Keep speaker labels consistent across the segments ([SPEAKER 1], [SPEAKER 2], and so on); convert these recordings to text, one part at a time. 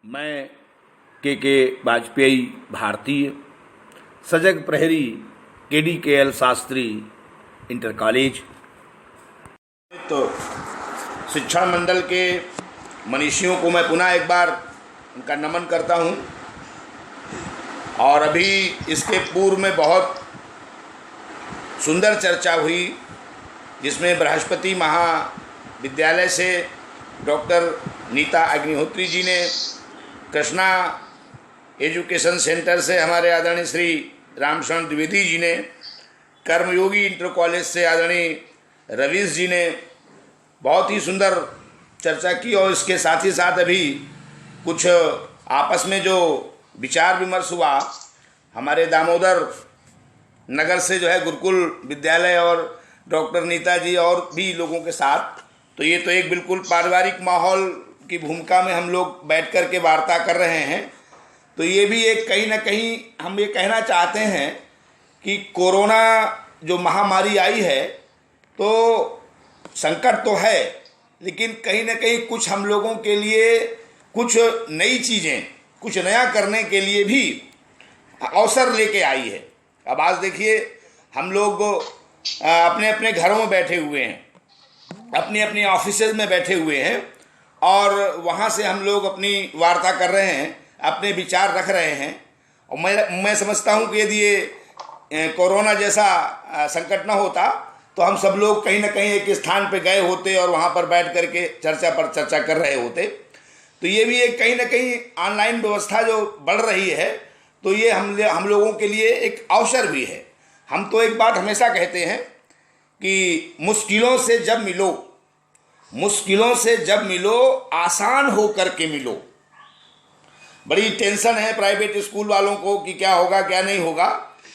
[SPEAKER 1] मैं के वाजपेयी भारतीय सजग प्रहरी KDKL शास्त्री इंटर कॉलेज।
[SPEAKER 2] तो शिक्षण मंडल के मनीषियों को मैं पुनः एक बार उनका नमन करता हूं। और अभी इसके पूर्व में बहुत सुंदर चर्चा हुई जिसमें बृहस्पति महाविद्यालय से डॉक्टर नीता अग्निहोत्री जी ने, कृष्णा एजुकेशन सेंटर से हमारे आदरणीय श्री रामशरण द्विवेदी जी ने, कर्मयोगी इंटर कॉलेज से आदरणीय रवीश जी ने बहुत ही सुंदर चर्चा की। और इसके साथ ही साथ अभी कुछ आपस में जो विचार विमर्श हुआ हमारे दामोदर नगर से जो है गुरुकुल विद्यालय और डॉक्टर नीता जी और भी लोगों के साथ, तो ये तो एक बिल्कुल पारिवारिक माहौल की भूमिका में हम लोग बैठ कर के वार्ता कर रहे हैं। तो ये भी एक कहीं ना कहीं हम ये कहना चाहते हैं कि कोरोना जो महामारी आई है तो संकट तो है, लेकिन कहीं ना कहीं कुछ हम लोगों के लिए कुछ नई चीज़ें, कुछ नया करने के लिए भी अवसर लेके आई है। अब आज देखिए हम लोग अपने अपने घरों में बैठे हुए हैं, अपनी अपनी ऑफिसेज में बैठे हुए हैं और वहाँ से हम लोग अपनी वार्ता कर रहे हैं, अपने विचार रख रहे हैं। और मैं समझता हूँ कि यदि ये कोरोना जैसा संकट ना होता तो हम सब लोग कहीं ना कहीं एक स्थान पे गए होते और वहाँ पर बैठ करके चर्चा पर चर्चा कर रहे होते। तो ये भी एक कहीं ना कहीं ऑनलाइन व्यवस्था जो बढ़ रही है तो ये हम लोगों के लिए एक अवसर भी है। हम तो एक बात हमेशा कहते हैं कि मुश्किलों से जब मिलो आसान हो करके मिलो। बड़ी टेंशन है प्राइवेट स्कूल वालों को कि क्या होगा क्या नहीं होगा,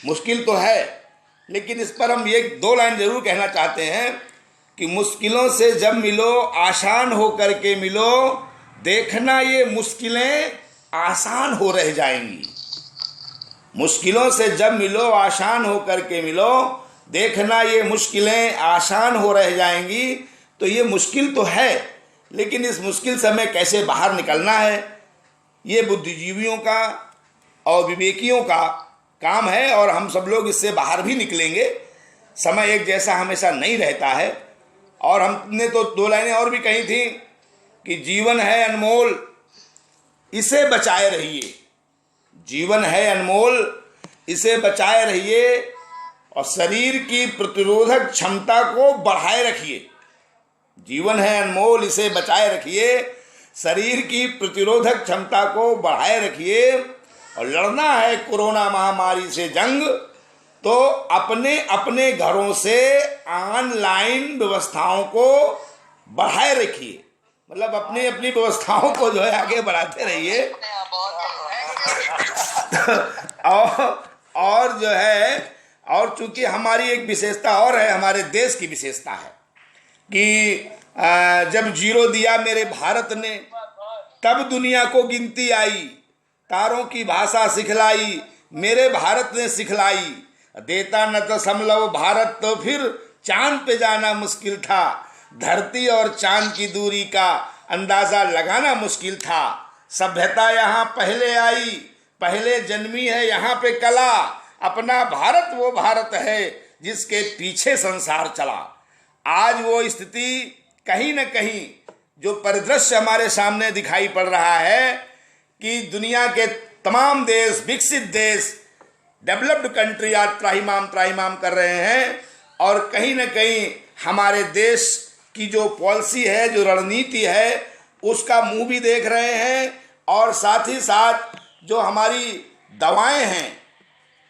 [SPEAKER 2] मुश्किल तो है, लेकिन इस पर हम ये 2 लाइन जरूर कहना चाहते हैं कि मुश्किलों से जब मिलो आसान हो करके मिलो, देखना ये मुश्किलें आसान हो रह जाएंगी। मुश्किलों से जब मिलो आसान हो करके मिलो, देखना ये मुश्किलें आसान हो रह जाएंगी। तो ये मुश्किल तो है, लेकिन इस मुश्किल समय कैसे बाहर निकलना है ये बुद्धिजीवियों का और विवेकियों का काम है और हम सब लोग इससे बाहर भी निकलेंगे। समय एक जैसा हमेशा नहीं रहता है। और हमने तो 2 लाइनें और भी कही थी कि जीवन है अनमोल, इसे बचाए रहिए। जीवन है अनमोल, इसे बचाए रहिए और शरीर की प्रतिरोधक क्षमता को बढ़ाए रखिए। जीवन है अनमोल, इसे बचाए रखिए, शरीर की प्रतिरोधक क्षमता को बढ़ाए रखिए। और लड़ना है कोरोना महामारी से जंग तो अपने अपने घरों से ऑनलाइन व्यवस्थाओं को बढ़ाए रखिए, मतलब अपनी अपनी व्यवस्थाओं को जो है आगे बढ़ाते रहिए। और जो है, और चूंकि हमारी एक विशेषता और है, हमारे देश की विशेषता है कि जब 0 दिया मेरे भारत ने तब दुनिया को गिनती आई, तारों की भाषा सिखलाई मेरे भारत ने सिखलाई, देता न तो समलव भारत तो फिर चांद पे जाना मुश्किल था, धरती और चांद की दूरी का अंदाजा लगाना मुश्किल था। सभ्यता यहाँ पहले आई, पहले जन्मी है यहाँ पे कला, अपना भारत वो भारत है जिसके पीछे संसार चला। आज वो स्थिति कहीं न कहीं जो परिदृश्य हमारे सामने दिखाई पड़ रहा है कि दुनिया के तमाम देश, विकसित देश, डेवलप्ड कंट्री आज त्राहिमाम कर रहे हैं और कहीं न कहीं हमारे देश की जो पॉलिसी है, जो रणनीति है, उसका मुंह भी देख रहे हैं। और साथ ही साथ जो हमारी दवाएं हैं,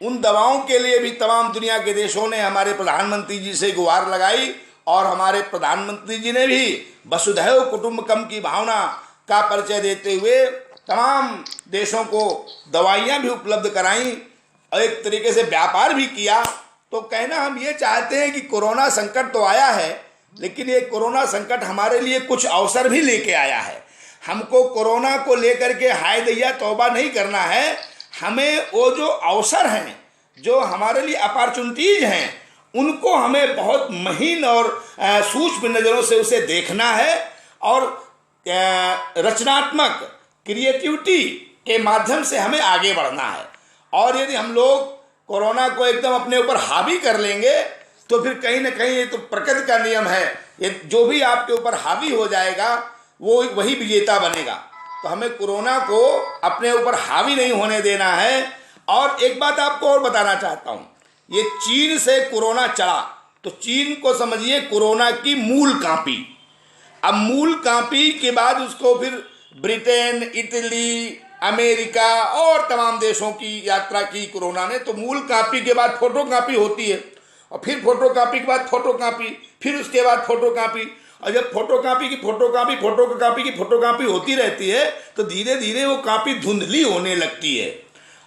[SPEAKER 2] उन दवाओं के लिए भी तमाम दुनिया के देशों ने हमारे प्रधानमंत्री जी से गुहार लगाई और हमारे प्रधानमंत्री जी ने भी वसुधैव कुटुंबकम की भावना का परिचय देते हुए तमाम देशों को दवाइयाँ भी उपलब्ध कराईं और एक तरीके से व्यापार भी किया। तो कहना हम ये चाहते हैं कि कोरोना संकट तो आया है, लेकिन ये कोरोना संकट हमारे लिए कुछ अवसर भी लेके आया है। हमको कोरोना को लेकर के हाय दैया तौबा नहीं करना है, हमें वो जो अवसर हैं, जो हमारे लिए अपॉर्चुनिटीज हैं, उनको हमें बहुत महीन और सूक्ष्म नज़रों से उसे देखना है और रचनात्मक क्रिएटिविटी के माध्यम से हमें आगे बढ़ना है। और यदि हम लोग कोरोना को एकदम अपने ऊपर हावी कर लेंगे तो फिर कहीं ना कहीं, ये तो प्रकृति का नियम है, ये जो भी आपके ऊपर हावी हो जाएगा वो वही विजेता बनेगा। तो हमें कोरोना को अपने ऊपर हावी नहीं होने देना है। और एक बात आपको और बताना चाहता हूँ, ये चीन से कोरोना चला तो चीन को समझिए कोरोना की मूल कापी। अब मूल कापी के बाद उसको फिर ब्रिटेन, इटली, अमेरिका और तमाम देशों की यात्रा की कोरोना ने। तो मूल कापी के बाद फोटो कापी होती है, और फिर फोटो कापी के बाद फोटो कापी, फिर उसके बाद फोटो कापी। और जब फोटो कापी की फोटो कापी, फोटो कापी की फोटो कापी होती रहती है तो धीरे धीरे वो कापी धुंधली होने लगती है,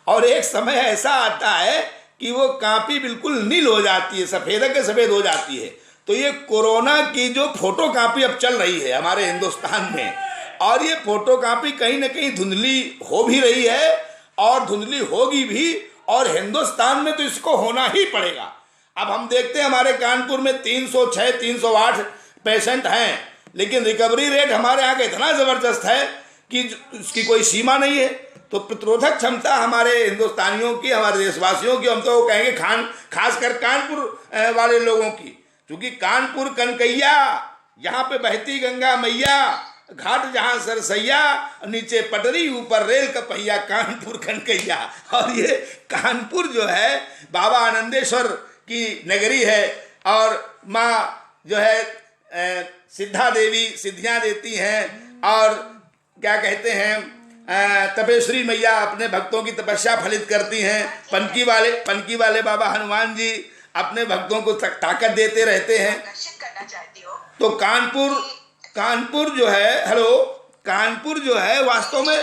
[SPEAKER 2] और एक समय ऐसा आता है कि वो कापी बिल्कुल नील हो जाती है, सफ़ेद के सफ़ेद हो जाती है। तो ये कोरोना की जो फोटो कापी अब चल रही है हमारे हिंदुस्तान में, और ये फोटो कापी कहीं ना कहीं धुंधली हो भी रही है और धुंधली होगी भी, और हिंदुस्तान में तो इसको होना ही पड़ेगा। अब हम देखते हैं हमारे कानपुर में 306, 308 पेशेंट हैं, लेकिन रिकवरी रेट हमारे यहाँ का इतना ज़बरदस्त है कि उसकी कोई सीमा नहीं है। तो प्रतिरोधक क्षमता हमारे हिंदुस्तानियों की, हमारे देशवासियों की, हम तो कहेंगे खासकर कानपुर वाले लोगों की, क्योंकि कानपुर कनकैया, यहाँ पे बहती गंगा मैया, घाट जहाँ सरसैया, नीचे पटरी ऊपर रेल का पहिया, कानपुर कनकैया। और ये कानपुर जो है बाबा आनंदेश्वर की नगरी है, और माँ जो है सिद्धा देवी सिद्धियाँ देती हैं, और क्या कहते हैं तपेश्वरी मैया अपने भक्तों की तपस्या फलित करती हैं। पनकी वाले बाबा हनुमान जी अपने भक्तों को ताकत देते रहते हैं। तो कानपुर जो है, कानपुर जो है वास्तव में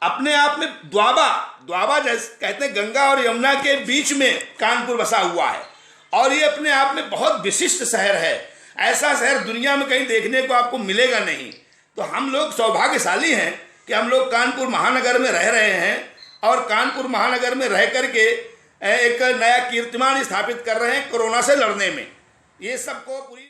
[SPEAKER 2] अपने आप में द्वाबा जैसे कहते हैं, गंगा और यमुना के बीच में कानपुर बसा हुआ है, और ये अपने आप में बहुत विशिष्ट शहर है। ऐसा शहर दुनिया में कहीं देखने को आपको मिलेगा नहीं। तो हम लोग सौभाग्यशाली हैं कि हम लोग कानपुर महानगर में रह रहे हैं, और कानपुर महानगर में रह करके एक नया कीर्तिमान स्थापित कर रहे हैं कोरोना से लड़ने में। ये सबको पूरी